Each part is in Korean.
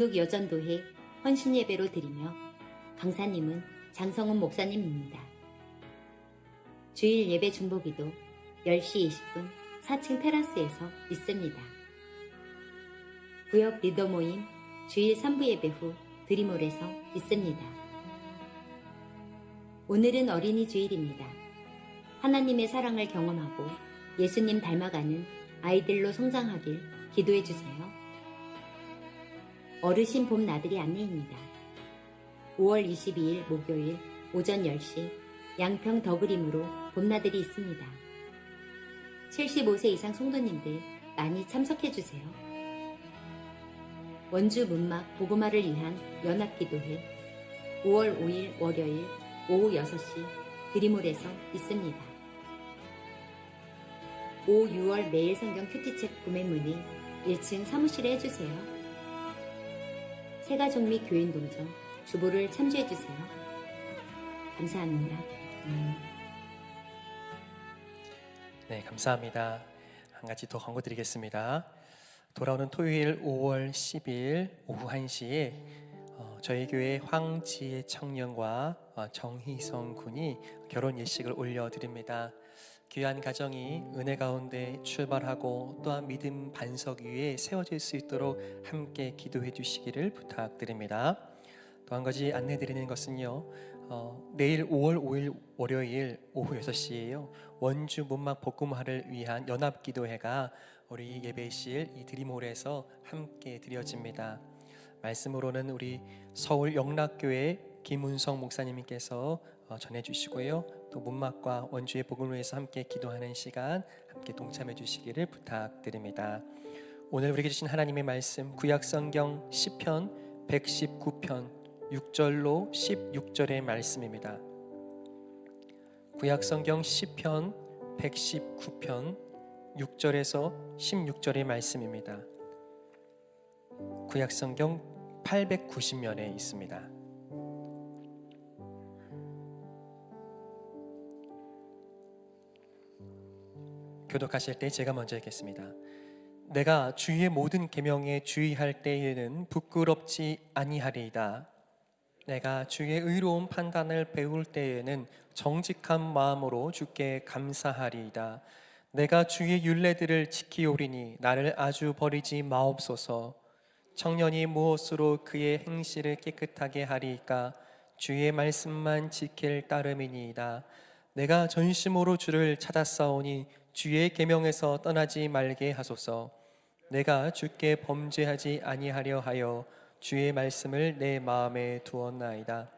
여전도회 헌신예배로 드리며 강사님은 장성훈 목사님입니다. 주일 예배 중보기도 10시 20분 4층 테라스에서 있습니다. 구역 리더 모임 주일 3부 예배 후 드림홀에서 있습니다. 오늘은 어린이 주일입니다. 하나님의 사랑을 경험하고 예수님 닮아가는 아이들로 성장하길 기도해 주세요. 어르신 봄 나들이 안내입니다. 5월 22일 목요일 오전 10시 양평 더그림으로 봄나들이 있습니다. 75세 이상 성도님들 많이 참석해주세요. 원주 문막 보고마를 위한 연합기도회 5월 5일 월요일 오후 6시 드림홀에서 있습니다. 5, 6월 매일 성경 큐티책 구매 문의 1층 사무실에 해주세요. 새가족 및 교인 동정 주보를 참조해주세요. 감사합니다. 네, 감사합니다. 한 가지 더 광고 드리겠습니다. 돌아오는 토요일 5월 10일 오후 1시에 저희 교회 황지혜 청년과 정희성 군이 결혼 예식을 올려드립니다. 귀한 가정이 은혜 가운데 출발하고 또한 믿음 반석 위에 세워질 수 있도록 함께 기도해 주시기를 부탁드립니다. 또 한 가지 안내 드리는 것은요, 내일 5월 5일 월요일 오후 6시에요 원주 문막 복음화를 위한 연합기도회가 우리 예배실 이 드림홀에서 함께 드려집니다. 말씀으로는 우리 서울 영락교회 김운성 목사님께서 전해주시고요, 또 문막과 원주의 복음을 위해서 함께 기도하는 시간 함께 동참해 주시기를 부탁드립니다. 오늘 우리에게 주신 하나님의 말씀 구약성경 시편 119편 6절로 16절의 말씀입니다. 구약성경 시편 119편 6절에서 16절의 말씀입니다. 구약성경 890면에 있습니다. 교독하실 때 제가 먼저 읽겠습니다. 내가 주의 모든 계명에 주의할 때에는 부끄럽지 아니하리이다. 내가 주의 의로운 판단을 배울 때에는 정직한 마음으로 주께 감사하리이다. 내가 주의 율례들을 지키오리니 나를 아주 버리지 마옵소서. 청년이 무엇으로 그의 행실을 깨끗하게 하리이까? 주의 말씀만 지킬 따름이니이다. 내가 전심으로 주를 찾았사오니 주의 계명에서 떠나지 말게 하소서. 내가 주께 범죄하지 아니하려 하여 주의 말씀을 내 마음에 두었나이다.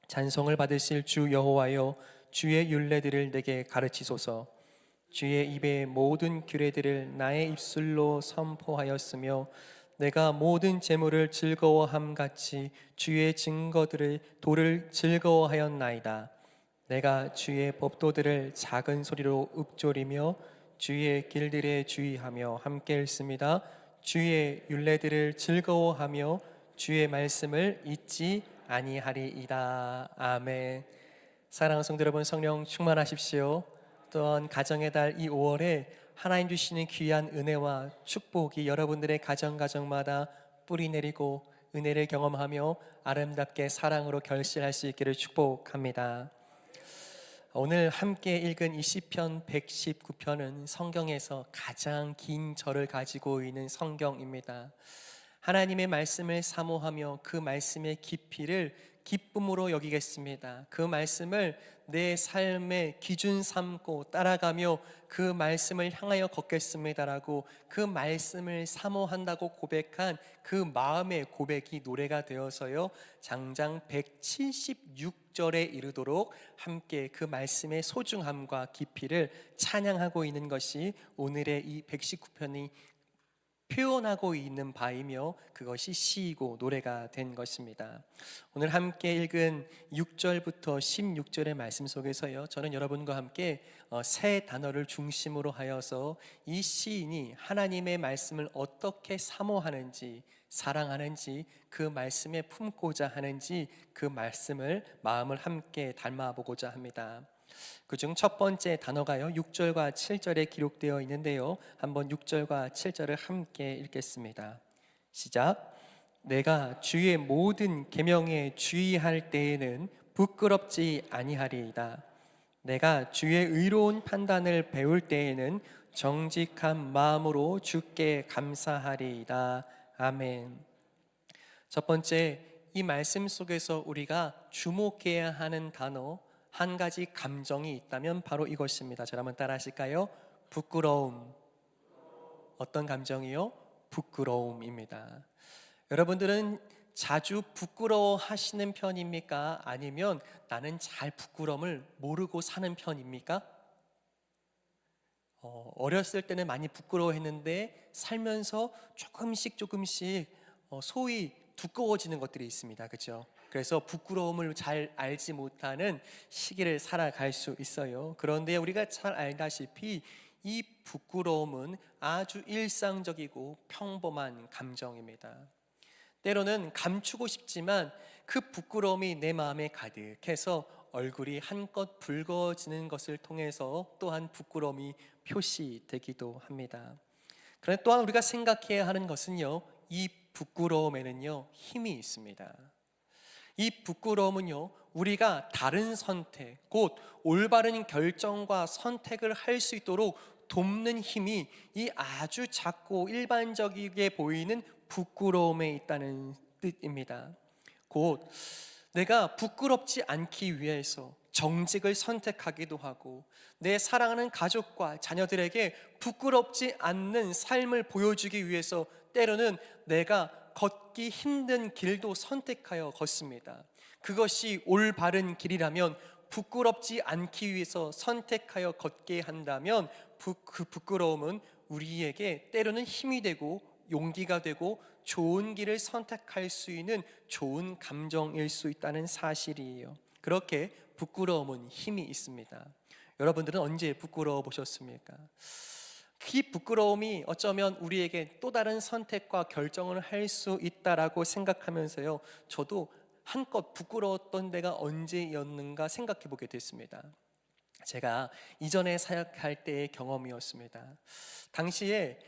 찬송을 받으실 주 여호와여, 주의 율례들을 내게 가르치소서. 주의 입의 모든 규례들을 나의 입술로 선포하였으며 내가 모든 재물을 즐거워함 같이 주의 증거들을 도를 즐거워하였나이다. 내가 주의 법도들을 작은 소리로 읊조리며 주의 길들에 주의하며 함께 읽습니다. 주의 율례들을 즐거워하며 주의 말씀을 잊지 아니하리이다. 아멘. 사랑하는 성도 여러분, 성령 충만하십시오. 또한 가정의 달 이 5월에 하나님 주시는 귀한 은혜와 축복이 여러분들의 가정마다 뿌리 내리고 은혜를 경험하며 아름답게 사랑으로 결실할 수 있기를 축복합니다. 오늘 함께 읽은 이 시편 119편은 성경에서 가장 긴 절을 가지고 있는 성경입니다. 하나님의 말씀을 사모하며 그 말씀의 깊이를 기쁨으로 여기겠습니다. 그 말씀을 내 삶의 기준 삼고 따라가며 그 말씀을 향하여 걷겠습니다라고 그 말씀을 사모한다고 고백한 그 마음의 고백이 노래가 되어서요 장장 176절에 이르도록 함께 그 말씀의 소중함과 깊이를 찬양하고 있는 것이 오늘의 이 119편이 표현하고 있는 바이며 그것이 시이고 노래가 된 것입니다. 오늘 함께 읽은 6절부터 16절의 말씀 속에서요 저는 여러분과 함께 세 단어를 중심으로 하여서 이 시인이 하나님의 말씀을 어떻게 사모하는지 사랑하는지 그 말씀에 품고자 하는지 그 말씀을 마음을 함께 닮아보고자 합니다. 그중 첫 번째 단어가요 6절과 7절에 기록되어 있는데요 한번 6절과 7절을 함께 읽겠습니다. 시작. 내가 주의 모든 계명에 주의할 때에는 부끄럽지 아니하리이다. 내가 주의 의로운 판단을 배울 때에는 정직한 마음으로 주께 감사하리이다. 아멘. 첫 번째, 이 말씀 속에서 우리가 주목해야 하는 단어, 한 가지 감정이 있다면 바로 이것입니다. 저를 한번 따라 하실까요? 부끄러움. 어떤 감정이요? 부끄러움입니다. 여러분들은 자주 부끄러워하시는 편입니까? 아니면 나는 잘 부끄러움을 모르고 사는 편입니까? 어렸을 때는 많이 부끄러워했는데 살면서 조금씩 소위 두꺼워지는 것들이 있습니다. 그렇죠? 그래서 부끄러움을 잘 알지 못하는 시기를 살아갈 수 있어요. 그런데 우리가 잘 알다시피 이 부끄러움은 아주 일상적이고 평범한 감정입니다. 때로는 감추고 싶지만 그 부끄러움이 내 마음에 가득해서 얼굴이 한껏 붉어지는 것을 통해서 또한 부끄러움이 표시되기도 합니다. 그런데 또한 우리가 생각해야 하는 것은요, 이 부끄러움에는요 힘이 있습니다. 이 부끄러움은요 우리가 다른 선택, 곧 올바른 결정과 선택을 할 수 있도록 돕는 힘이 이 아주 작고 일반적이게 보이는 부끄러움에 있다는 뜻입니다. 곧 내가 부끄럽지 않기 위해서 정직을 선택하기도 하고 내 사랑하는 가족과 자녀들에게 부끄럽지 않는 삶을 보여주기 위해서 때로는 내가 걷기 힘든 길도 선택하여 걷습니다. 그것이 올바른 길이라면, 부끄럽지 않기 위해서 선택하여 걷게 한다면 그 부끄러움은 우리에게 때로는 힘이 되고 용기가 되고 좋은 길을 선택할 수 있는 좋은 감정일 수 있다는 사실이에요. 그렇게 부끄러움은 힘이 있습니다. 여러분들은 언제 부끄러워 보셨습니까? 이 부끄러움이 어쩌면 우리에게 또 다른 선택과 결정을 할 수 있다라고 생각하면서요, 저도 한껏 부끄러웠던 때가 언제였는가 생각해 보게 됐습니다. 제가 이전에 사역할 때의 경험이었습니다. 당시에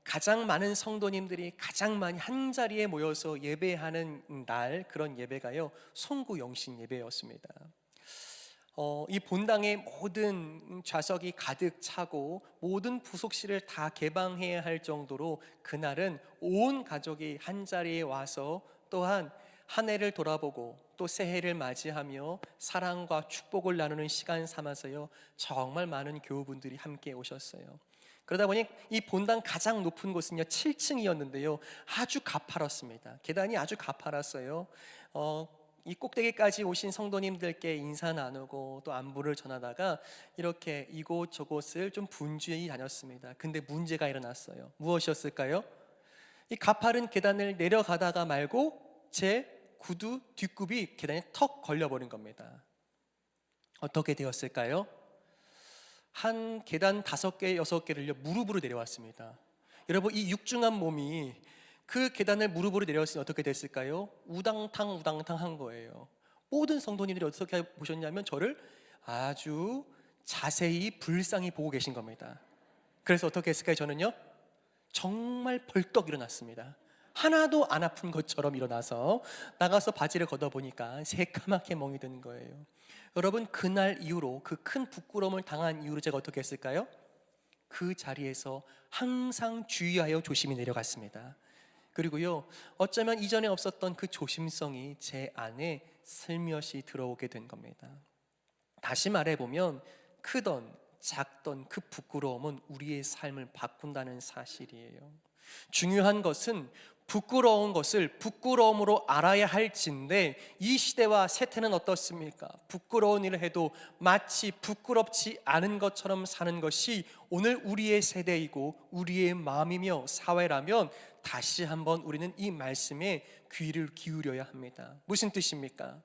가장 많은 성도님들이 가장 많이 한 자리에 모여서 예배하는 날, 그런 예배가요 송구 영신 예배였습니다. 이 본당의 모든 좌석이 가득 차고 모든 부속실을 다 개방해야 할 정도로 그날은 온 가족이 한 자리에 와서 또한 한 해를 돌아보고 또 새해를 맞이하며 사랑과 축복을 나누는 시간 삼아서요 정말 많은 교우분들이 함께 오셨어요. 그러다 보니 이 본당 가장 높은 곳은요 7층이었는데요 아주 가파랐습니다. 계단이 아주 가파랐어요. 이 꼭대기까지 오신 성도님들께 인사 나누고 또 안부를 전하다가 이렇게 이곳저곳을 좀 분주히 다녔습니다. 근데 문제가 일어났어요. 무엇이었을까요? 이 가파른 계단을 내려가다가 말고 제 구두 뒷굽이 계단에 턱 걸려버린 겁니다. 어떻게 되었을까요? 한 계단 5개, 6개를요 무릎으로 내려왔습니다. 여러분, 이 육중한 몸이 그 계단을 무릎으로 내려왔으니 어떻게 됐을까요? 우당탕 한 거예요. 모든 성도님들이 어떻게 보셨냐면 저를 아주 자세히 불쌍히 보고 계신 겁니다. 그래서 어떻게 했을까요? 저는요 정말 벌떡 일어났습니다. 하나도 안 아픈 것처럼 일어나서 나가서 바지를 걷어보니까 새까맣게 멍이 드는 거예요. 여러분, 그날 이후로, 그 큰 부끄러움을 당한 이후로 제가 어떻게 했을까요? 그 자리에서 항상 주의하여 조심히 내려갔습니다. 그리고요 어쩌면 이전에 없었던 그 조심성이 제 안에 슬며시 들어오게 된 겁니다. 다시 말해보면 크던 작던 그 부끄러움은 우리의 삶을 바꾼다는 사실이에요. 중요한 것은 부끄러운 것을 부끄러움으로 알아야 할진데, 이 시대와 세태는 어떻습니까? 부끄러운 일을 해도 마치 부끄럽지 않은 것처럼 사는 것이 오늘 우리의 세대이고 우리의 마음이며 사회라면 다시 한번 우리는 이 말씀에 귀를 기울여야 합니다. 무슨 뜻입니까?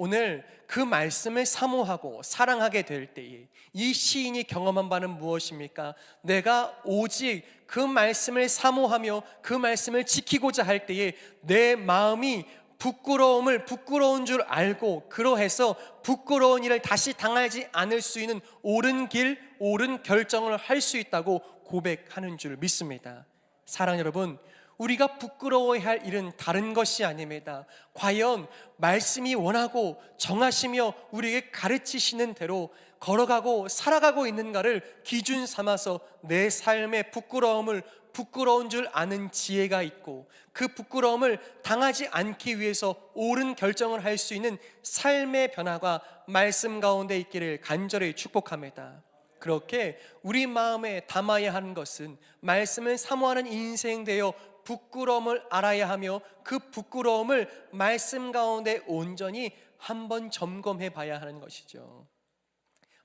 오늘 그 말씀을 사모하고 사랑하게 될 때에 이 시인이 경험한 바는 무엇입니까? 내가 오직 그 말씀을 사모하며 그 말씀을 지키고자 할 때에 내 마음이 부끄러운 줄 알고, 그러해서 부끄러운 일을 다시 당하지 않을 수 있는 옳은 길, 옳은 결정을 할 수 있다고 고백하는 줄 믿습니다. 사랑 여러분, 우리가 부끄러워해야 할 일은 다른 것이 아닙니다. 과연 말씀이 원하고 정하시며 우리에게 가르치시는 대로 걸어가고 살아가고 있는가를 기준 삼아서 내 삶의 부끄러운 줄 아는 지혜가 있고, 그 부끄러움을 당하지 않기 위해서 옳은 결정을 할 수 있는 삶의 변화가 말씀 가운데 있기를 간절히 축복합니다. 그렇게 우리 마음에 담아야 하는 것은 말씀을 사모하는 인생 되어 부끄러움을 알아야 하며, 그 부끄러움을 말씀 가운데 온전히 한번 점검해 봐야 하는 것이죠.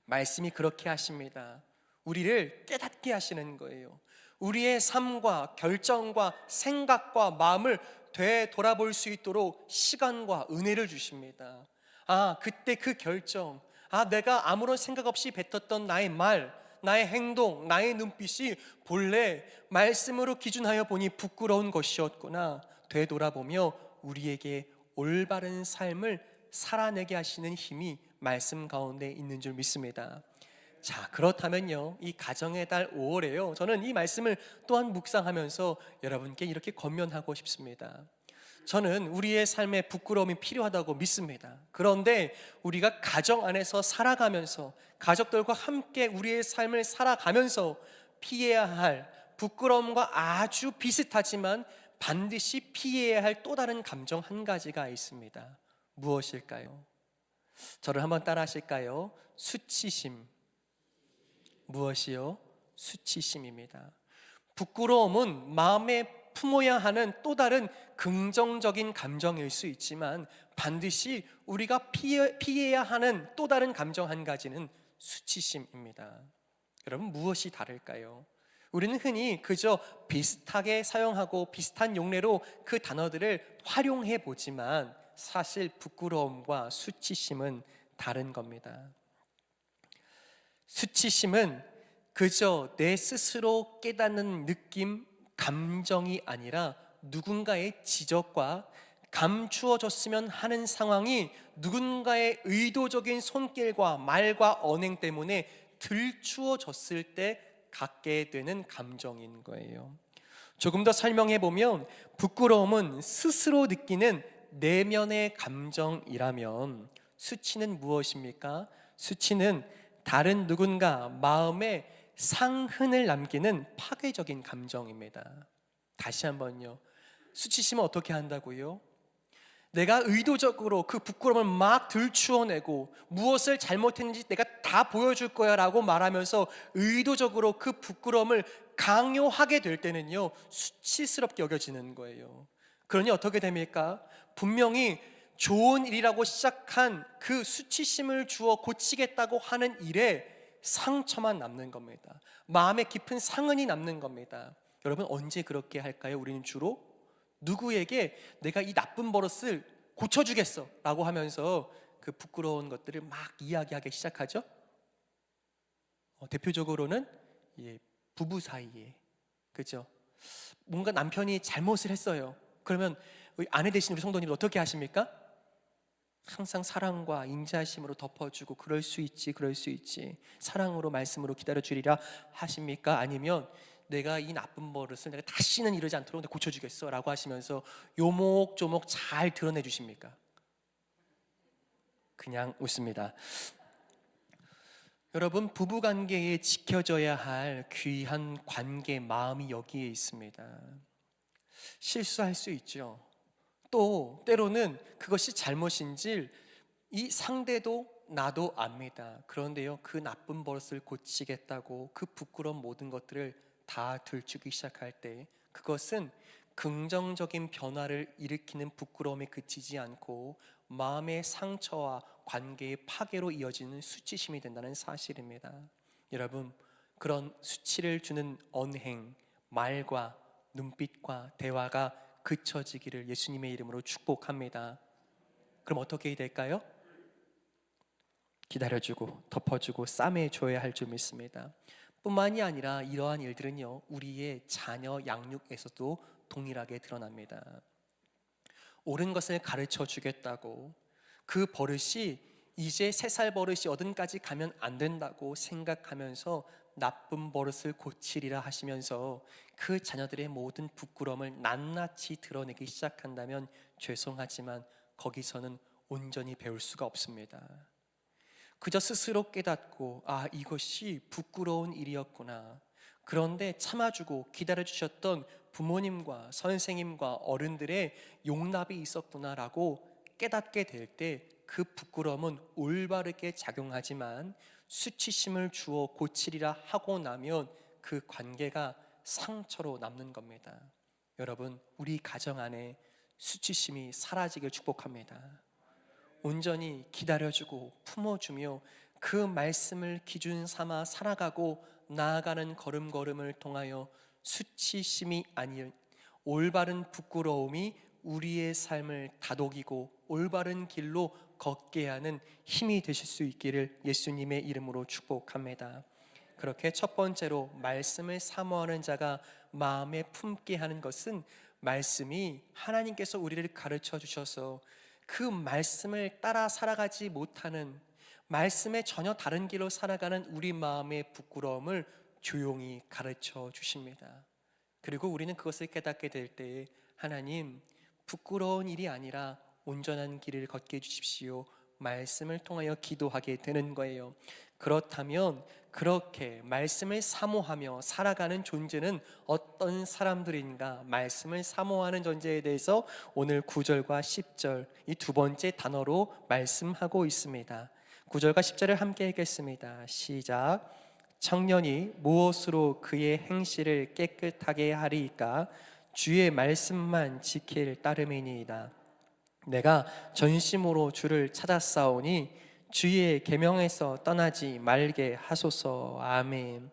말씀이 그렇게 하십니다. 우리를 깨닫게 하시는 거예요. 우리의 삶과 결정과 생각과 마음을 되돌아볼 수 있도록 시간과 은혜를 주십니다. 그때 그 결정, 내가 아무런 생각 없이 뱉었던 나의 말, 나의 행동, 나의 눈빛이 본래 말씀으로 기준하여 보니 부끄러운 것이었구나. 되돌아보며 우리에게 올바른 삶을 살아내게 하시는 힘이 말씀 가운데 있는 줄 믿습니다. 자, 그렇다면요, 이 가정의 달 5월에요, 저는 이 말씀을 또한 묵상하면서 여러분께 이렇게 권면하고 싶습니다. 저는 우리의 삶에 부끄러움이 필요하다고 믿습니다. 그런데 우리가 가정 안에서 살아가면서, 가족들과 함께 우리의 삶을 살아가면서 피해야 할, 부끄러움과 아주 비슷하지만 반드시 피해야 할 또 다른 감정 한 가지가 있습니다. 무엇일까요? 저를 한번 따라 하실까요? 수치심. 무엇이요? 수치심입니다. 부끄러움은 마음에 품어야 하는 또 다른 긍정적인 감정일 수 있지만, 반드시 우리가 피해야 하는 또 다른 감정 한 가지는 수치심입니다. 여러분, 무엇이 다를까요? 우리는 흔히 그저 비슷하게 사용하고 비슷한 용례로 그 단어들을 활용해 보지만, 사실 부끄러움과 수치심은 다른 겁니다. 수치심은 그저 내 스스로 깨닫는 느낌, 감정이 아니라 누군가의 지적과 감추어졌으면 하는 상황이 누군가의 의도적인 손길과 말과 언행 때문에 들추어졌을 때 갖게 되는 감정인 거예요. 조금 더 설명해 보면, 부끄러움은 스스로 느끼는 내면의 감정이라면, 수치는 무엇입니까? 수치는 다른 누군가 마음에 상흔을 남기는 파괴적인 감정입니다. 다시 한번요, 수치심은 어떻게 한다고요? 내가 의도적으로 그 부끄러움을 막 들추어내고, 무엇을 잘못했는지 내가 다 보여줄 거야 라고 말하면서 의도적으로 그 부끄러움을 강요하게 될 때는요, 수치스럽게 여겨지는 거예요. 그러니 어떻게 됩니까? 분명히 좋은 일이라고 시작한 그 수치심을 주어 고치겠다고 하는 일에 상처만 남는 겁니다. 마음에 깊은 상흔이 남는 겁니다. 여러분, 언제 그렇게 할까요? 우리는 주로 누구에게 내가 이 나쁜 버릇을 고쳐주겠어 라고 하면서 그 부끄러운 것들을 막 이야기하기 시작하죠. 대표적으로는 부부 사이에, 그죠? 뭔가 남편이 잘못을 했어요. 그러면 아내 되신 우리 성도님은 어떻게 하십니까? 항상 사랑과 인자하심으로 덮어주고, 그럴 수 있지, 그럴 수 있지, 사랑으로 말씀으로 기다려주리라 하십니까? 아니면 내가 이 나쁜 버릇을 내가 다시는 이러지 않도록 내가 고쳐주겠어 라고 하시면서 요목조목 잘 드러내 주십니까? 그냥 웃습니다. 여러분, 부부관계에 지켜져야 할 귀한 관계, 마음이 여기에 있습니다. 실수할 수 있죠. 또 때로는 그것이 잘못인지 이 상대도 나도 압니다. 그런데요, 그 나쁜 버릇을 고치겠다고 그 부끄러운 모든 것들을 다 들추기 시작할 때, 그것은 긍정적인 변화를 일으키는 부끄러움에 그치지 않고 마음의 상처와 관계의 파괴로 이어지는 수치심이 된다는 사실입니다. 여러분, 그런 수치를 주는 언행, 말과 눈빛과 대화가 그쳐지기를 예수님의 이름으로 축복합니다. 그럼 어떻게 될까요? 기다려주고 덮어주고 싸매줘야 할 줄 믿습니다. 뿐만이 아니라 이러한 일들은요, 우리의 자녀 양육에서도 동일하게 드러납니다. 옳은 것을 가르쳐 주겠다고, 그 버릇이 이제 3살 버릇이 어딘까지 가면 안 된다고 생각하면서 나쁜 버릇을 고치리라 하시면서 그 자녀들의 모든 부끄러움을 낱낱이 드러내기 시작한다면 죄송하지만 거기서는 온전히 배울 수가 없습니다. 그저 스스로 깨닫고 이것이 부끄러운 일이었구나, 그런데 참아주고 기다려주셨던 부모님과 선생님과 어른들의 용납이 있었구나라고 깨닫게 될 때 그 부끄러움은 올바르게 작용하지만 수치심을 주어 고치리라 하고 나면 그 관계가 상처로 남는 겁니다. 여러분, 우리 가정 안에 수치심이 사라지길 축복합니다. 온전히 기다려주고 품어주며 그 말씀을 기준 삼아 살아가고 나아가는 걸음걸음을 통하여 수치심이 아닌 올바른 부끄러움이 우리의 삶을 다독이고 올바른 길로 걷게 하는 힘이 되실 수 있기를 예수님의 이름으로 축복합니다. 그렇게 첫 번째로 말씀을 사모하는 자가 마음에 품게 하는 것은 말씀이 하나님께서 우리를 가르쳐 주셔서 그 말씀을 따라 살아가지 못하는, 말씀에 전혀 다른 길로 살아가는 우리 마음의 부끄러움을 조용히 가르쳐 주십니다. 그리고 우리는 그것을 깨닫게 될 때에 하나님, 부끄러운 일이 아니라 온전한 길을 걷게 해주십시오, 말씀을 통하여 기도하게 되는 거예요. 그렇다면 그렇게 말씀을 사모하며 살아가는 존재는 어떤 사람들인가? 말씀을 사모하는 존재에 대해서 오늘 9절과 10절 이 두 번째 단어로 말씀하고 있습니다. 9절과 10절을 함께 읽겠습니다. 시작. 청년이 무엇으로 그의 행실을 깨끗하게 하리이까? 주의 말씀만 지킬 따름이니이다. 내가 전심으로 주를 찾았사오니 주의 계명에서 떠나지 말게 하소서. 아멘.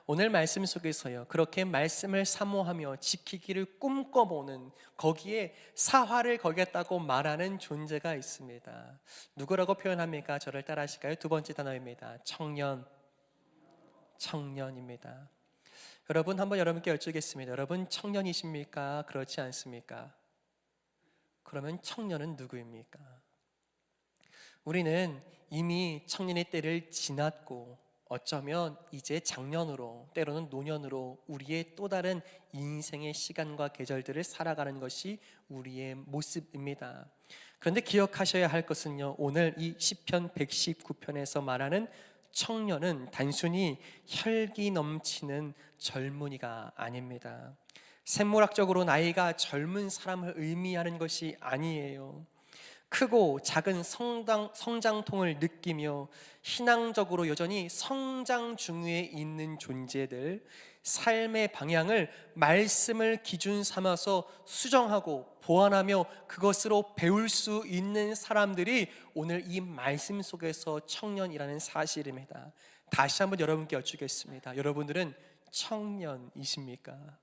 오늘 말씀 속에서요, 그렇게 말씀을 사모하며 지키기를 꿈꿔보는, 거기에 사활을 걸겠다고 말하는 존재가 있습니다. 누구라고 표현합니까? 저를 따라 하실까요? 두 번째 단어입니다. 청년입니다. 여러분, 한번 여러분께 여쭙겠습니다. 여러분 청년이십니까? 그렇지 않습니까? 그러면 청년은 누구입니까? 우리는 이미 청년의 때를 지났고 어쩌면 이제 장년으로, 때로는 노년으로 우리의 또 다른 인생의 시간과 계절들을 살아가는 것이 우리의 모습입니다. 그런데 기억하셔야 할 것은요, 오늘 이 시편 119편에서 말하는 청년은 단순히 혈기 넘치는 젊은이가 아닙니다. 생물학적으로 나이가 젊은 사람을 의미하는 것이 아니에요. 크고 작은 성장통을 느끼며 신앙적으로 여전히 성장 중에 있는 존재들, 삶의 방향을 말씀을 기준 삼아서 수정하고 보완하며 그것으로 배울 수 있는 사람들이 오늘 이 말씀 속에서 청년이라는 사실입니다. 다시 한번 여러분께 여쭙겠습니다. 여러분들은 청년이십니까?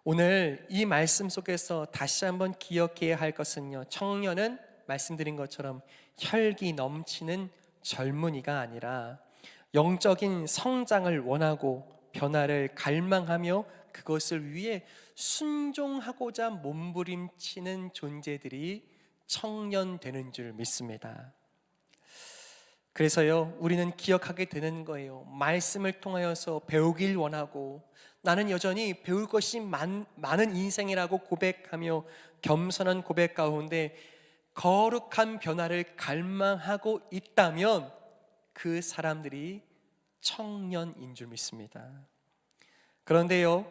오늘 이 말씀 속에서 다시 한번 기억해야 할 것은요, 청년은 말씀드린 것처럼 혈기 넘치는 젊은이가 아니라 영적인 성장을 원하고 변화를 갈망하며 그것을 위해 순종하고자 몸부림치는 존재들이 청년 되는 줄 믿습니다. 그래서요, 우리는 기억하게 되는 거예요. 말씀을 통하여서 배우길 원하고 나는 여전히 배울 것이 많은 인생이라고 고백하며 겸손한 고백 가운데 거룩한 변화를 갈망하고 있다면 그 사람들이 청년인 줄 믿습니다. 그런데요,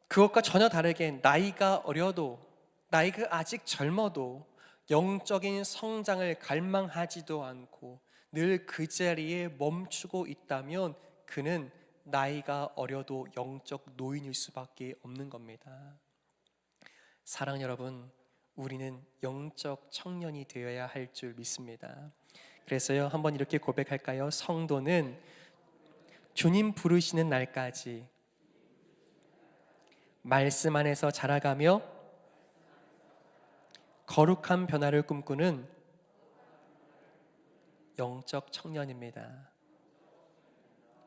그것과 전혀 다르게 나이가 어려도, 나이가 아직 젊어도 영적인 성장을 갈망하지도 않고 늘 그 자리에 멈추고 있다면 그는 나이가 어려도 영적 노인일 수밖에 없는 겁니다. 사랑 여러분, 우리는 영적 청년이 되어야 할 줄 믿습니다. 그래서요, 한번 이렇게 고백할까요? 성도는 주님 부르시는 날까지 말씀 안에서 자라가며 거룩한 변화를 꿈꾸는 영적 청년입니다.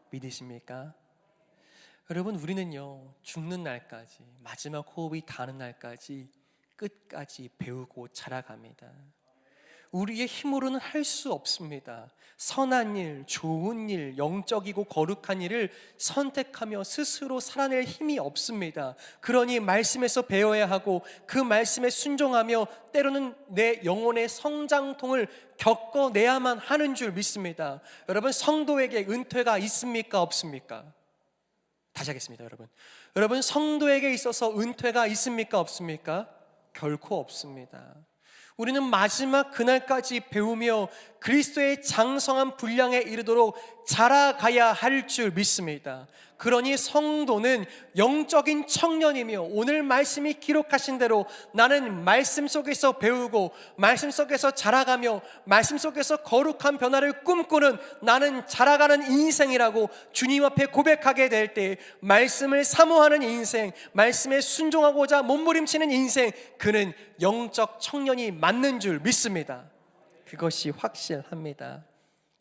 믿으십니까? 여러분, 우리는요, 죽는 날까지, 마지막 호흡이 닿는 날까지 끝까지 배우고 자라갑니다. 우리의 힘으로는 할 수 없습니다. 선한 일, 좋은 일, 영적이고 거룩한 일을 선택하며 스스로 살아낼 힘이 없습니다. 그러니 말씀에서 배워야 하고 그 말씀에 순종하며 때로는 내 영혼의 성장통을 겪어내야만 하는 줄 믿습니다. 여러분, 성도에게 은퇴가 있습니까? 없습니까? 다시 하겠습니다, 여러분. 여러분, 성도에게 있어서 은퇴가 있습니까? 없습니까? 결코 없습니다. 우리는 마지막 그날까지 배우며 그리스도의 장성한 분량에 이르도록 자라가야 할 줄 믿습니다. 그러니 성도는 영적인 청년이며 오늘 말씀이 기록하신 대로 나는 말씀 속에서 배우고 말씀 속에서 자라가며 말씀 속에서 거룩한 변화를 꿈꾸는 나는 자라가는 인생이라고 주님 앞에 고백하게 될 때 말씀을 사모하는 인생, 말씀에 순종하고자 몸부림치는 인생, 그는 영적 청년이 맞는 줄 믿습니다. 그것이 확실합니다.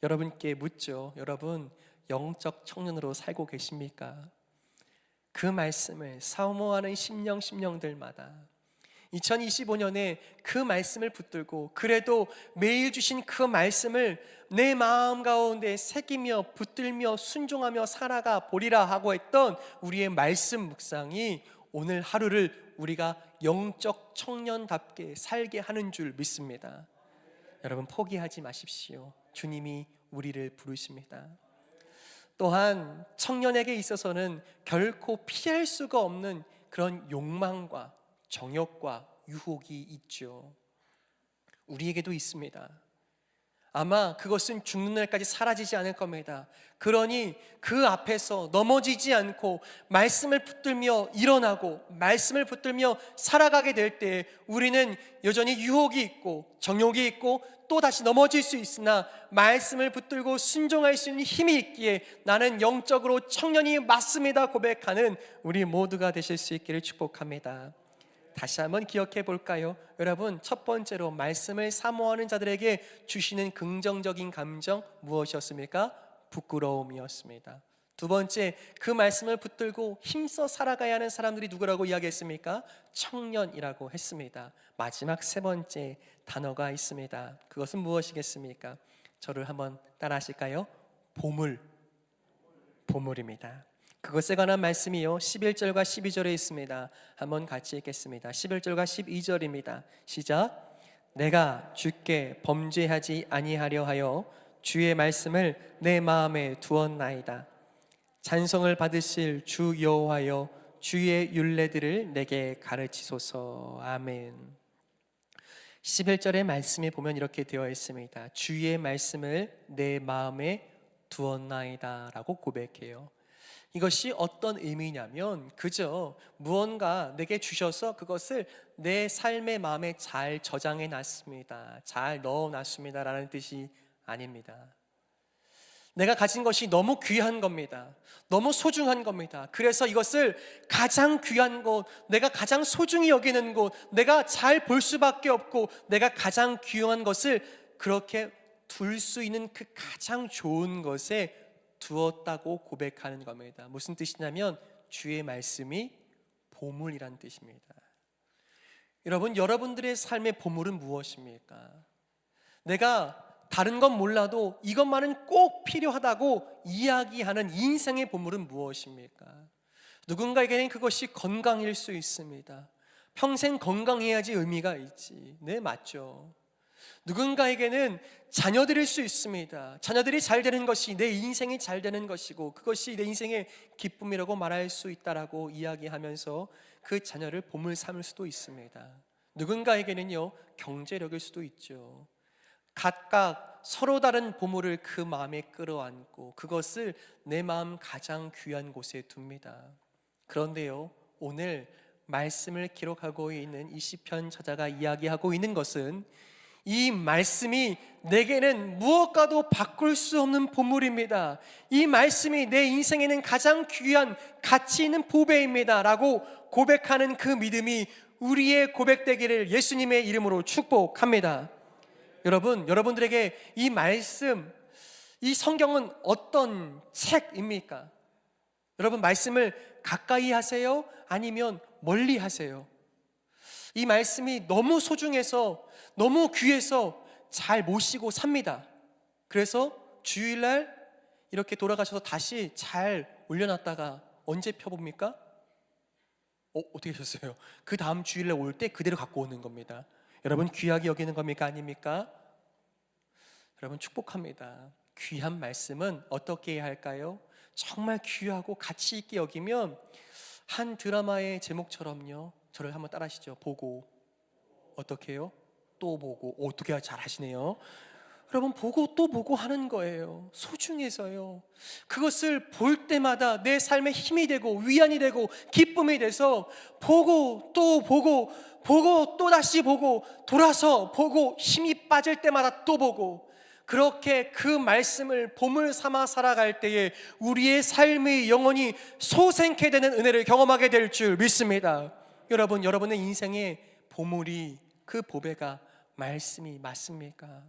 여러분께 묻죠. 여러분, 영적 청년으로 살고 계십니까? 그 말씀을 사모하는 심령들마다 2025년에 그 말씀을 붙들고 그래도 매일 주신 그 말씀을 내 마음 가운데 새기며 붙들며 순종하며 살아가 보리라 하고 했던 우리의 말씀 묵상이 오늘 하루를 우리가 영적 청년답게 살게 하는 줄 믿습니다. 여러분, 포기하지 마십시오. 주님이 우리를 부르십니다. 또한 청년에게 있어서는 결코 피할 수가 없는 그런 욕망과 정욕과 유혹이 있죠. 우리에게도 있습니다. 아마 그것은 죽는 날까지 사라지지 않을 겁니다. 그러니 그 앞에서 넘어지지 않고 말씀을 붙들며 일어나고 말씀을 붙들며 살아가게 될 때 우리는 여전히 유혹이 있고 정욕이 있고 또 다시 넘어질 수 있으나 말씀을 붙들고 순종할 수 있는 힘이 있기에 나는 영적으로 청년이 맞습니다 고백하는 우리 모두가 되실 수 있기를 축복합니다. 다시 한번 기억해 볼까요? 여러분, 첫 번째로 말씀을 사모하는 자들에게 주시는 긍정적인 감정 무엇이었습니까? 부끄러움이었습니다. 두 번째, 그 말씀을 붙들고 힘써 살아가야 하는 사람들이 누구라고 이야기했습니까? 청년이라고 했습니다. 마지막 세 번째 단어가 있습니다. 그것은 무엇이겠습니까? 저를 한번 따라 하실까요? 보물입니다. 그것에 관한 말씀이요 11절과 12절에 있습니다. 한번 같이 읽겠습니다. 11절과 12절입니다. 시작. 내가 주께 범죄하지 아니하려 하여 주의 말씀을 내 마음에 두었나이다. 찬송을 받으실 주 여호와여 주의 율례들을 내게 가르치소서. 아멘. 11절의 말씀에 보면 이렇게 되어 있습니다. 주의 말씀을 내 마음에 두었나이다 라고 고백해요. 이것이 어떤 의미냐면 그저 무언가 내게 주셔서 그것을 내 삶의 마음에 잘 저장해 놨습니다, 잘 넣어 놨습니다 라는 뜻이 아닙니다. 내가 가진 것이 너무 귀한 겁니다. 너무 소중한 겁니다. 그래서 이것을 가장 귀한 곳, 내가 가장 소중히 여기는 곳, 내가 잘 볼 수밖에 없고 내가 가장 귀한 것을 그렇게 둘 수 있는 그 가장 좋은 것에 두었다고 고백하는 겁니다. 무슨 뜻이냐면 주의 말씀이 보물이란 뜻입니다. 여러분, 여러분들의 삶의 보물은 무엇입니까? 내가 다른 건 몰라도 이것만은 꼭 필요하다고 이야기하는 인생의 보물은 무엇입니까? 누군가에게는 그것이 건강일 수 있습니다. 평생 건강해야지 의미가 있지. 네, 맞죠. 누군가에게는 자녀들일 수 있습니다. 자녀들이 잘 되는 것이 내 인생이 잘 되는 것이고 그것이 내 인생의 기쁨이라고 말할 수 있다라고 이야기하면서 그 자녀를 보물 삼을 수도 있습니다. 누군가에게는요 경제력일 수도 있죠. 각각 서로 다른 보물을 그 마음에 끌어안고 그것을 내 마음 가장 귀한 곳에 둡니다. 그런데요, 오늘 말씀을 기록하고 있는 이 시편 저자가 이야기하고 있는 것은 이 말씀이 내게는 무엇과도 바꿀 수 없는 보물입니다. 이 말씀이 내 인생에는 가장 귀한 가치 있는 보배입니다 라고 고백하는 그 믿음이 우리의 고백되기를 예수님의 이름으로 축복합니다. 여러분, 여러분들에게 이 말씀, 이 성경은 어떤 책입니까? 여러분, 말씀을 가까이 하세요? 아니면 멀리 하세요? 이 말씀이 너무 소중해서, 너무 귀해서 잘 모시고 삽니다. 그래서 주일날 이렇게 돌아가셔서 다시 잘 올려놨다가 언제 펴봅니까? 어떻게 하셨어요? 그 다음 주일날 올 때 그대로 갖고 오는 겁니다. 여러분 귀하게 여기는 겁니까? 아닙니까? 여러분 축복합니다. 귀한 말씀은 어떻게 해야 할까요? 정말 귀하고 가치 있게 여기면 한 드라마의 제목처럼요. 저를 한번 따라하시죠. 보고 어떻게 해요? 또 보고. 어떻게 잘하시네요. 여러분 보고 또 보고 하는 거예요. 소중해서요. 그것을 볼 때마다 내 삶에 힘이 되고 위안이 되고 기쁨이 돼서 보고 또 보고 보고 또 다시 보고 돌아서 보고 힘이 빠질 때마다 또 보고 그렇게 그 말씀을 보물 삼아 살아갈 때에 우리의 삶의 영혼이 소생케 되는 은혜를 경험하게 될 줄 믿습니다. 여러분, 여러분의 인생의 보물이 그 보배가 말씀이 맞습니까?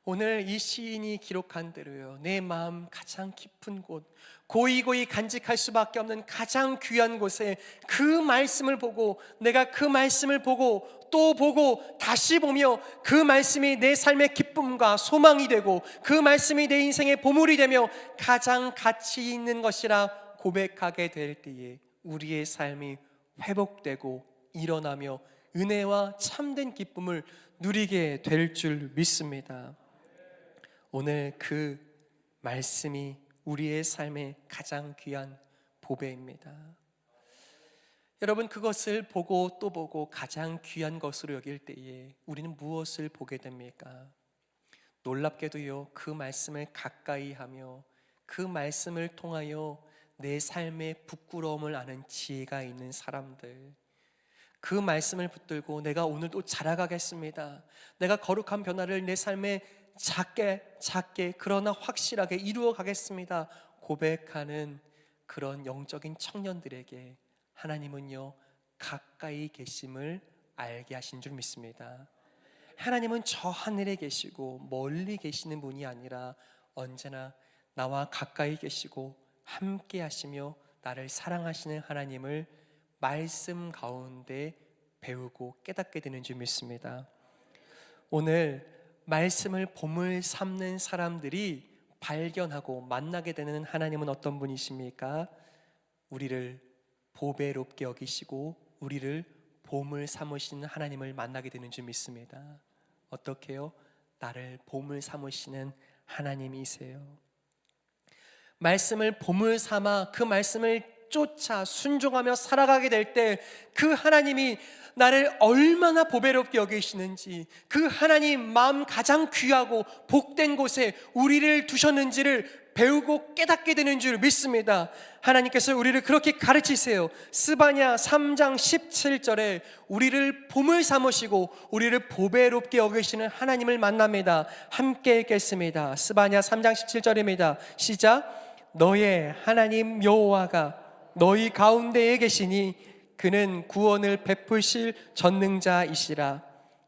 오늘 이 시인이 기록한 대로요, 내 마음 가장 깊은 곳, 고이고이 간직할 수밖에 없는 가장 귀한 곳에 그 말씀을 보고 내가 그 말씀을 보고 또 보고 다시 보며 그 말씀이 내 삶의 기쁨과 소망이 되고 그 말씀이 내 인생의 보물이 되며 가장 가치 있는 것이라 고백하게 될 때에 우리의 삶이 회복되고 일어나며 은혜와 참된 기쁨을 누리게 될 줄 믿습니다. 오늘 그 말씀이 우리의 삶의 가장 귀한 보배입니다. 여러분 그것을 보고 또 보고 가장 귀한 것으로 여길 때에 우리는 무엇을 보게 됩니까? 놀랍게도요, 그 말씀을 가까이 하며 그 말씀을 통하여 내 삶의 부끄러움을 아는 지혜가 있는 사람들, 그 말씀을 붙들고 내가 오늘도 자라가겠습니다, 내가 거룩한 변화를 내 삶에 작게 그러나 확실하게 이루어 가겠습니다 고백하는 그런 영적인 청년들에게 하나님은요 가까이 계심을 알게 하신 줄 믿습니다. 하나님은 저 하늘에 계시고 멀리 계시는 분이 아니라 언제나 나와 가까이 계시고 함께 하시며 나를 사랑하시는 하나님을 말씀 가운데 배우고 깨닫게 되는 줄 믿습니다. 오늘 말씀을 보물 삼는 사람들이 발견하고 만나게 되는 하나님은 어떤 분이십니까? 우리를 보배롭게 여기시고 우리를 보물 삼으시는 하나님을 만나게 되는 줄 믿습니다. 어떻게요? 나를 보물 삼으시는 하나님이세요. 말씀을 보물 삼아 그 말씀을 쫓아 순종하며 살아가게 될 때 그 하나님이 나를 얼마나 보배롭게 여기시는지, 그 하나님 마음 가장 귀하고 복된 곳에 우리를 두셨는지를 배우고 깨닫게 되는 줄 믿습니다. 하나님께서 우리를 그렇게 가르치세요. 스바냐 3장 17절에 우리를 보물 삼으시고 우리를 보배롭게 여기시는 하나님을 만납니다. 함께 읽겠습니다. 스바냐 3장 17절입니다. 시작. 너의 하나님 여호와가 너희 가운데에 계시니 그는 구원을 베푸실 전능자이시라.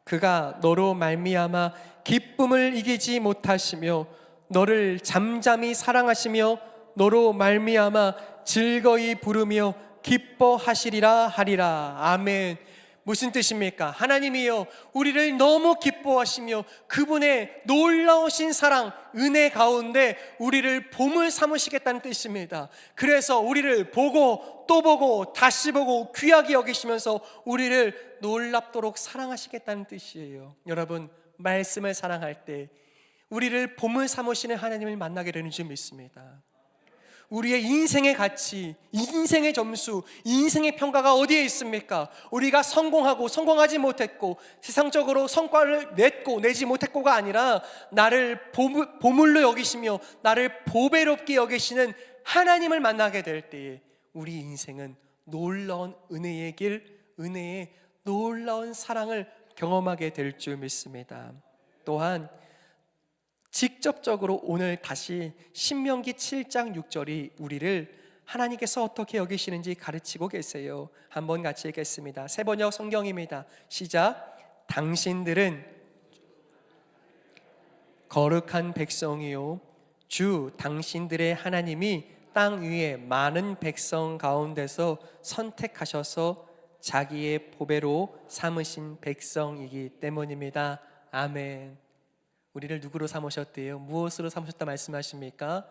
그가 너로 말미암아 기쁨을 이기지 못하시며 너를 잠잠히 사랑하시며 너로 말미암아 즐거이 부르며 기뻐하시리라 하리라. 아멘. 무슨 뜻입니까? 하나님이요 우리를 너무 기뻐하시며 그분의 놀라우신 사랑, 은혜 가운데 우리를 보물 삼으시겠다는 뜻입니다. 그래서 우리를 보고 또 보고 다시 보고 귀하게 여기시면서 우리를 놀랍도록 사랑하시겠다는 뜻이에요. 여러분 말씀을 사랑할 때 우리를 보물 삼으시는 하나님을 만나게 되는 줄 믿습니다. 우리의 인생의 가치, 인생의 점수, 인생의 평가가 어디에 있습니까? 우리가 성공하고 성공하지 못했고 세상적으로 성과를 냈고 내지 못했고가 아니라 나를 보물로 여기시며 나를 보배롭게 여기시는 하나님을 만나게 될 때에 우리 인생은 놀라운 은혜의 길, 은혜의 놀라운 사랑을 경험하게 될 줄 믿습니다. 또한 직접적으로 오늘 다시 신명기 7장 6절이 우리를 하나님께서 어떻게 여기시는지 가르치고 계세요. 한번 같이 읽겠습니다. 새번역 성경입니다. 시작. 당신들은 거룩한 백성이요 주 당신들의 하나님이 땅 위에 많은 백성 가운데서 선택하셔서 자기의 보배로 삼으신 백성이기 때문입니다. 아멘. 우리를 누구로 삼으셨대요? 무엇으로 삼으셨다 말씀하십니까?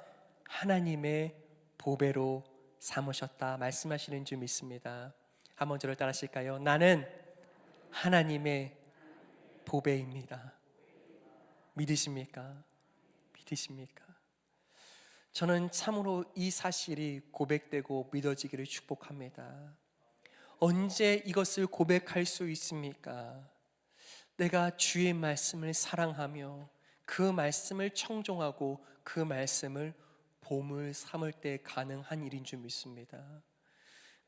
하나님의 보배로 삼으셨다 말씀하시는 줄 믿습니다. 한번 저를 따라하실까요? 나는 하나님의 보배입니다. 믿으십니까? 믿으십니까? 저는 참으로 이 사실이 고백되고 믿어지기를 축복합니다. 언제 이것을 고백할 수 있습니까? 내가 주의 말씀을 사랑하며 그 말씀을 청종하고 그 말씀을 보물 삼을 때 가능한 일인 줄 믿습니다.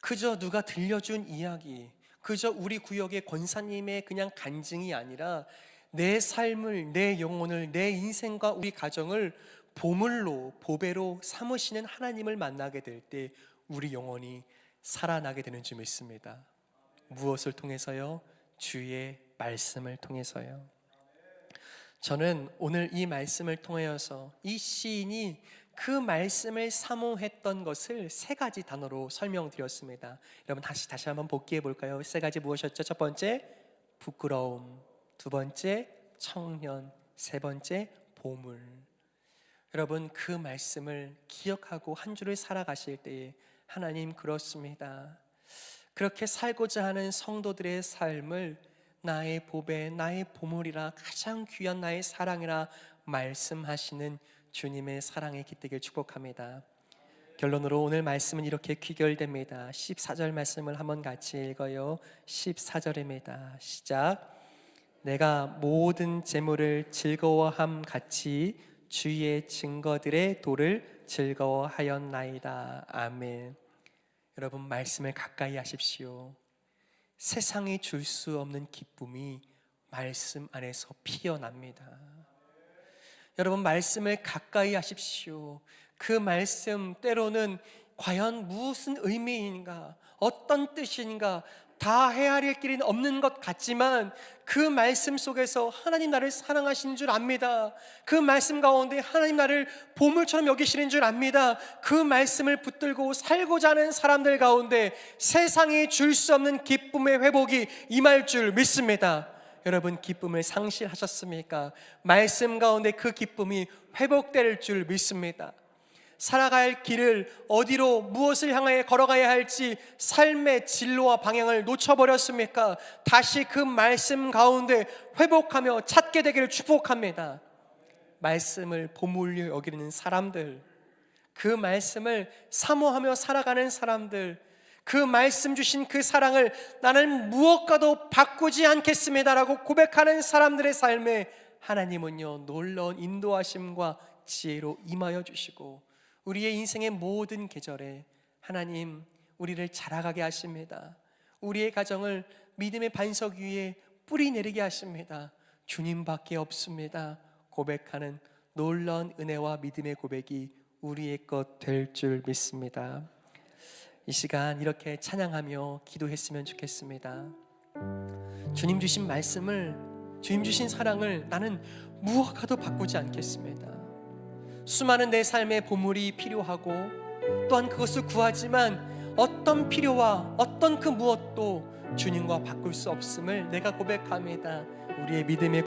그저 누가 들려준 이야기, 그저 우리 구역의 권사님의 그냥 간증이 아니라 내 삶을, 내 영혼을, 내 인생과 우리 가정을 보물로, 보배로 삼으시는 하나님을 만나게 될 때 우리 영혼이 살아나게 되는 줄 믿습니다. 무엇을 통해서요? 주의 말씀을 통해서요. 저는 오늘 이 말씀을 통하여서 이 시인이 그 말씀을 사모했던 것을 세 가지 단어로 설명드렸습니다. 여러분 다시 한번 복기해 볼까요? 세 가지 무엇이었죠? 첫 번째 부끄러움, 두 번째 청년, 세 번째 보물. 여러분 그 말씀을 기억하고 한 주를 살아가실 때에 하나님 그렇습니다. 그렇게 살고자 하는 성도들의 삶을 나의 보배, 나의 보물이라 가장 귀한 나의 사랑이라 말씀하시는 주님의 사랑에 깃들길 축복합니다. 결론으로 오늘 말씀은 이렇게 귀결됩니다. 14절 말씀을 한번 같이 읽어요. 14절입니다. 시작. 내가 모든 재물을 즐거워함 같이 주의 증거들의 도를 즐거워하였나이다. 아멘. 여러분 말씀을 가까이 하십시오. 세상이 줄 수 없는 기쁨이 말씀 안에서 피어납니다. 여러분 말씀을 가까이 하십시오. 그 말씀 때로는 과연 무슨 의미인가, 어떤 뜻인가 다 헤아릴 길은 없는 것 같지만 그 말씀 속에서 하나님 나를 사랑하시는 줄 압니다. 그 말씀 가운데 하나님 나를 보물처럼 여기시는 줄 압니다. 그 말씀을 붙들고 살고자 하는 사람들 가운데 세상이 줄 수 없는 기쁨의 회복이 임할 줄 믿습니다. 여러분 기쁨을 상실하셨습니까? 말씀 가운데 그 기쁨이 회복될 줄 믿습니다. 살아갈 길을 어디로 무엇을 향하여 걸어가야 할지 삶의 진로와 방향을 놓쳐버렸습니까? 다시 그 말씀 가운데 회복하며 찾게 되기를 축복합니다. 말씀을 보물로 여기는 사람들, 그 말씀을 사모하며 살아가는 사람들, 그 말씀 주신 그 사랑을 나는 무엇과도 바꾸지 않겠습니다라고 고백하는 사람들의 삶에 하나님은요 놀라운 인도하심과 지혜로 임하여 주시고 우리의 인생의 모든 계절에 하나님 우리를 자라가게 하십니다. 우리의 가정을 믿음의 반석 위에 뿌리 내리게 하십니다. 주님밖에 없습니다. 고백하는 놀라운 은혜와 믿음의 고백이 우리의 것 될 줄 믿습니다. 이 시간 이렇게 찬양하며 기도했으면 좋겠습니다. 주님 주신 말씀을, 주님 주신 사랑을 나는 무엇과도 바꾸지 않겠습니다. 수많은 내 삶의 보물이 필요하고 또한 그것을 구하지만 어떤 필요와 어떤 그 무엇도 주님과 바꿀 수 없음을 내가 고백합니다. 우리의 믿음의